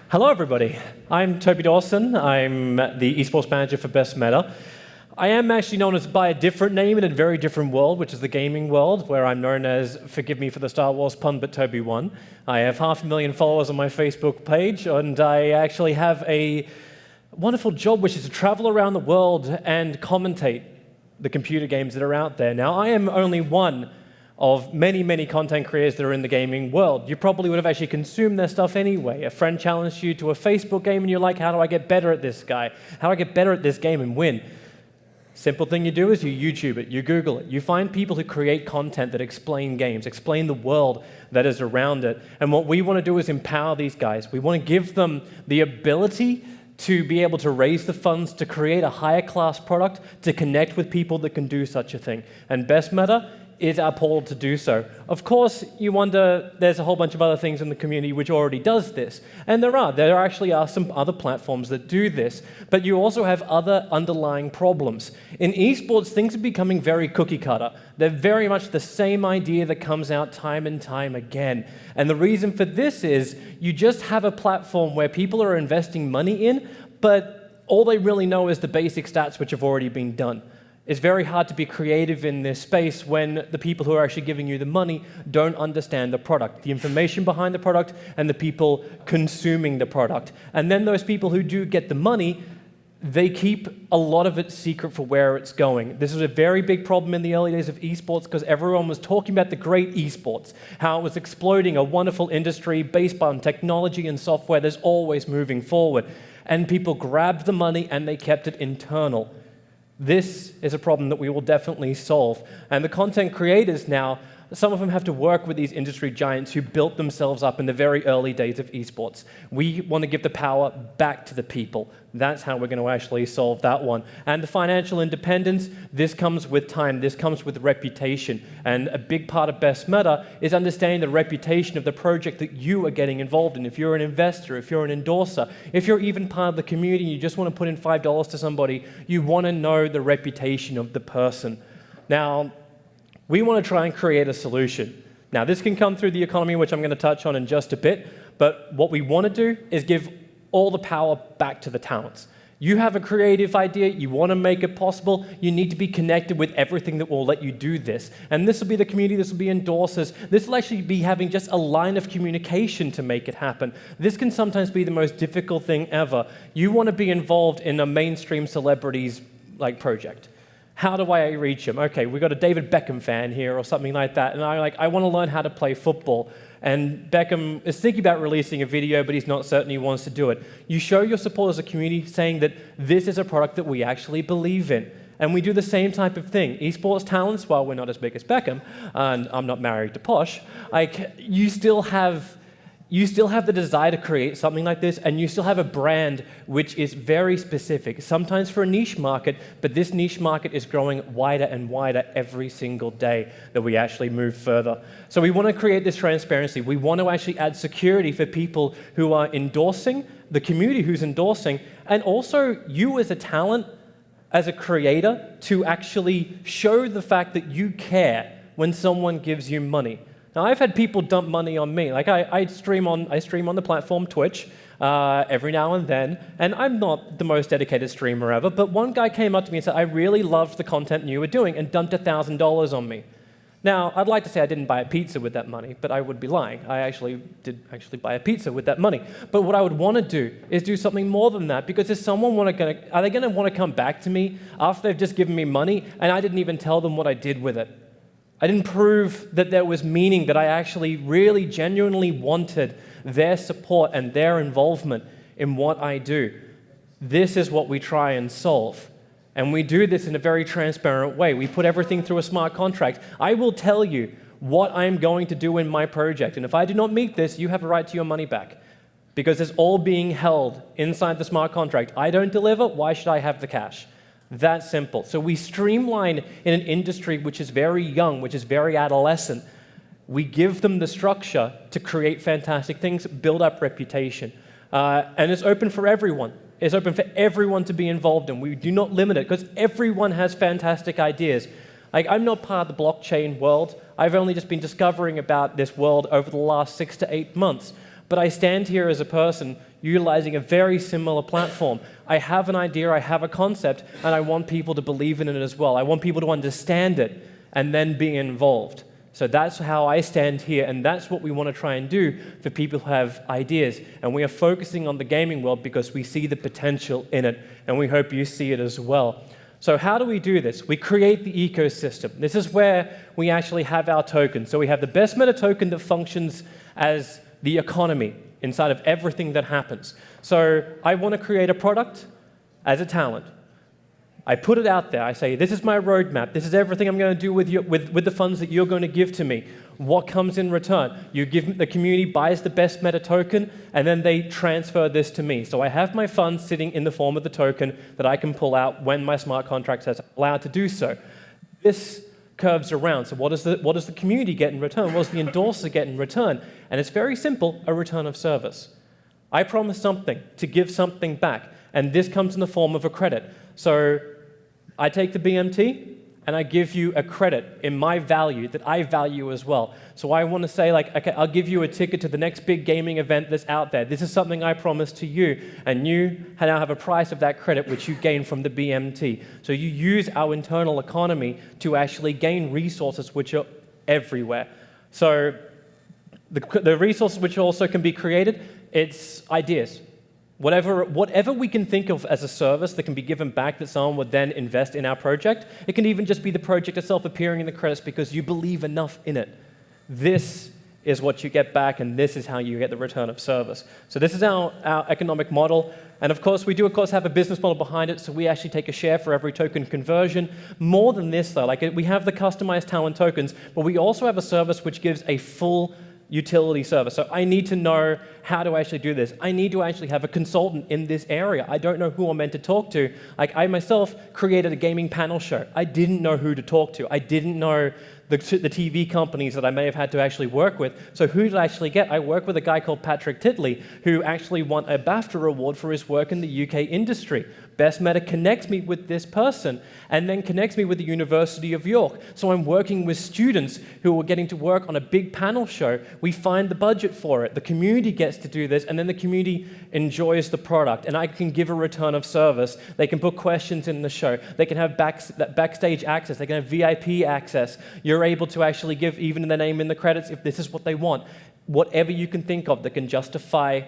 Hello, everybody. I'm Toby Dawson. I'm the Esports manager for Bestmeta. I am actually known as by a different name in a very different world, which is the gaming world, where I'm known as, forgive me for the Star Wars pun, but Toby won. I have 500,000 followers on my Facebook page, and I actually have a wonderful job, which is to travel around the world and commentate the computer games that are out there. Now, I am only one of many, many content creators that are in the gaming world. You probably would have actually consumed their stuff anyway. A friend challenged you to a Facebook game, and you're like, how do I get better at this guy? How do I get better at this game and win? Simple thing you do is you YouTube it, you Google it, you find people who create content that explain games, explain the world that is around it. And what we want to do is empower these guys. We want to give them the ability to be able to raise the funds to create a higher class product, to connect with people that can do such a thing. And Bestmeta is our portal to do so. Of course, you wonder, there's a whole bunch of other things in the community which already does this. And there actually are some other platforms that do this. But you also have other underlying problems. In esports, things are becoming very cookie cutter. They're very much the same idea that comes out time and time again. And the reason for this is you just have a platform where people are investing money in, but all they really know is the basic stats which have already been done. It's very hard to be creative in this space when the people who are actually giving you the money don't understand the product, the information behind the product, and the people consuming the product. And then those people who do get the money, they keep a lot of it secret for where it's going. This was a very big problem in the early days of esports because everyone was talking about the great esports, how it was exploding, a wonderful industry based on technology and software that's always moving forward. And people grabbed the money and they kept it internal. This is a problem that we will definitely solve. And the content creators now, some of them have to work with these industry giants who built themselves up in the very early days of esports. We want to give the power back to the people. That's how we're going to actually solve that one. And the financial independence, this comes with time. This comes with reputation. And a big part of Bestmeta is understanding the reputation of the project that you are getting involved in. If you're an investor, if you're an endorser, if you're even part of the community and you just want to put in $5 to somebody, you want to know the reputation of the person. Now, we want to try and create a solution. Now, this can come through the economy, which I'm going to touch on in just a bit, but what we want to do is give all the power back to the talents. You have a creative idea, you want to make it possible, you need to be connected with everything that will let you do this. And this will be the community, this will be endorsers, this will actually be having just a line of communication to make it happen. This can sometimes be the most difficult thing ever. You want to be involved in a mainstream celebrities project. How do I reach them? Okay, we've got a David Beckham fan here or something like that, and I want to learn how to play football. And Beckham is thinking about releasing a video, but he's not certain he wants to do it. You show your support as a community saying that this is a product that we actually believe in. And we do the same type of thing. Esports talents, while we're not as big as Beckham, and I'm not married to Posh, you still have the desire to create something like this, and you still have a brand which is very specific, sometimes for a niche market, but this niche market is growing wider and wider every single day that we actually move further. So we want to create this transparency. We want to actually add security for people who are endorsing, the community who's endorsing, and also you as a talent, as a creator, to actually show the fact that you care when someone gives you money. Now, I've had people dump money on me. I stream on the platform Twitch every now and then, and I'm not the most dedicated streamer ever, but one guy came up to me and said, I really loved the content you were doing, and dumped $1,000 on me. Now, I'd like to say I didn't buy a pizza with that money, but I would be lying. I actually did buy a pizza with that money. But what I would want to do is do something more than that, because are they going to want to come back to me after they've just given me money, and I didn't even tell them what I did with it? I didn't prove that there was meaning, that I actually really genuinely wanted their support and their involvement in what I do. This is what we try and solve. And we do this in a very transparent way. We put everything through a smart contract. I will tell you what I'm going to do in my project. And if I do not meet this, you have a right to your money back. Because it's all being held inside the smart contract. I don't deliver, why should I have the cash? That simple. So we streamline in an industry which is very young, which is very adolescent. We give them the structure to create fantastic things, build up reputation. And it's open for everyone. It's open for everyone to be involved in. We do not limit it because everyone has fantastic ideas. I'm not part of the blockchain world. I've only just been discovering about this world over the last 6 to 8 months. But I stand here as a person utilizing a very similar platform. I have an idea, I have a concept, and I want people to believe in it as well. I want people to understand it and then be involved. So that's how I stand here, and that's what we want to try and do for people who have ideas. And we are focusing on the gaming world because we see the potential in it, and we hope you see it as well. So how do we do this? We create the ecosystem. This is where we actually have our tokens. So we have the Bestmeta token that functions as the economy inside of everything that happens. So I want to create a product as a talent. I put it out there. I say, this is my roadmap. This is everything I'm going to do with the funds that you're going to give to me. What comes in return? The community buys the Bestmeta token, and then they transfer this to me. So I have my funds sitting in the form of the token that I can pull out when my smart contract says I'm allowed to do so. This curves around. So what does the community get in return? What does the endorser get in return? And it's very simple, a return of service. I promise something to give something back, and this comes in the form of a credit. So I take the BMT, and I give you a credit in my value that I value as well. So I want to say, like, okay, I'll give you a ticket to the next big gaming event that's out there. This is something I promise to you, and you now have a price of that credit which you gain from the BMT. So you use our internal economy to actually gain resources which are everywhere. So the resources which also can be created, it's ideas. Whatever we can think of as a service that can be given back that someone would then invest in our project, it can even just be the project itself appearing in the credits because you believe enough in it. This is what you get back, and this is how you get the return of service. So this is our economic model. And of course, we do, have a business model behind it, so we actually take a share for every token conversion. More than this, though, like we have the customized talent tokens, but we also have a service which gives a full utility service. So I need to know how to actually do this. I need to actually have a consultant in this area. I don't know who I'm meant to talk to. Like I myself created a gaming panel show. I didn't know who to talk to. I didn't know the TV companies that I may have had to actually work with. So who did I actually get? I worked with a guy called Patrick Titley, who actually won a BAFTA award for his work in the UK industry. Bestmeta connects me with this person and then connects me with the University of York. So I'm working with students who are getting to work on a big panel show. We find the budget for it. The community gets to do this, and then the community enjoys the product, and I can give a return of service. They can put questions in the show. They can have backstage access. They can have VIP access. You're able to actually give even the name in the credits if this is what they want. Whatever you can think of that can justify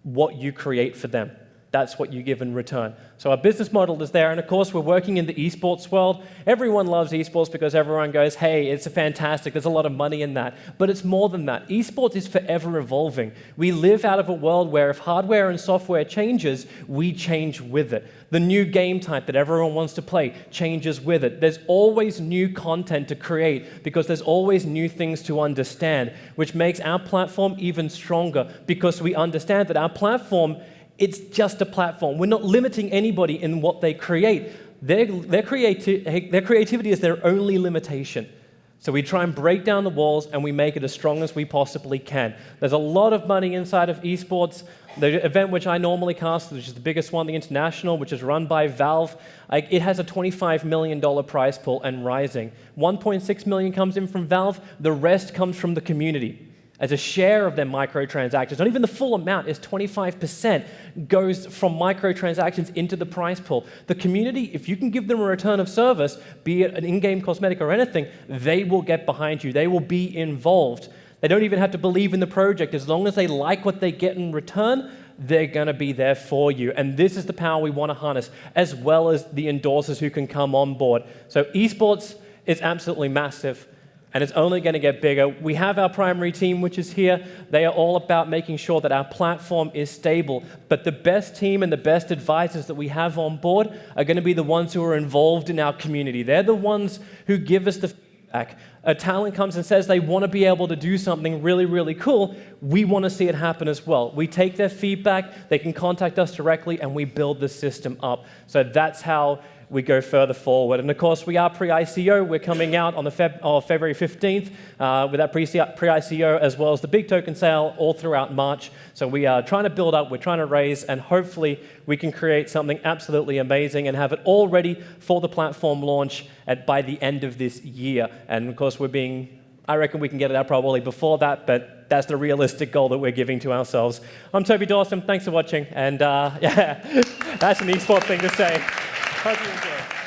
what you create for them. That's what you give in return. So our business model is there, and of course we're working in the esports world. Everyone loves esports because everyone goes, hey, it's fantastic, there's a lot of money in that. But it's more than that. Esports is forever evolving. We live out of a world where if hardware and software changes, we change with it. The new game type that everyone wants to play changes with it. There's always new content to create because there's always new things to understand, which makes our platform even stronger because we understand that our platform, it's just a platform. We're not limiting anybody in what they create. Their creativity is their only limitation. So we try and break down the walls and we make it as strong as we possibly can. There's a lot of money inside of esports. The event which I normally cast, which is the biggest one, the International, which is run by Valve, it has a $25 million prize pool and rising. 1.6 million comes in from Valve. The rest comes from the community. As a share of their microtransactions, not even the full amount, is 25% goes from microtransactions into the prize pool. The community, if you can give them a return of service, be it an in-game cosmetic or anything, they will get behind you. They will be involved. They don't even have to believe in the project. As long as they like what they get in return, they're going to be there for you. And this is the power we want to harness, as well as the endorsers who can come on board. So esports is absolutely massive. And it's only going to get bigger. We have our primary team, which is here. They are all about making sure that our platform is stable. But the best team and the best advisors that we have on board are going to be the ones who are involved in our community. They're the ones who give us the feedback. A talent comes and says they want to be able to do something really, really cool. We want to see it happen as well. We take their feedback, they can contact us directly, and we build the system up. So that's how we go further forward. And of course, we are pre-ICO. We're coming out on the February 15th with that pre-ICO, as well as the big token sale all throughout March. So we are trying to build up, we're trying to raise, and hopefully we can create something absolutely amazing and have it all ready for the platform launch by the end of this year. And of course, I reckon we can get it out probably before that, but that's the realistic goal that we're giving to ourselves. I'm Toby Dawson. Thanks for watching. And yeah, that's an esports thing to say. Hope you enjoy.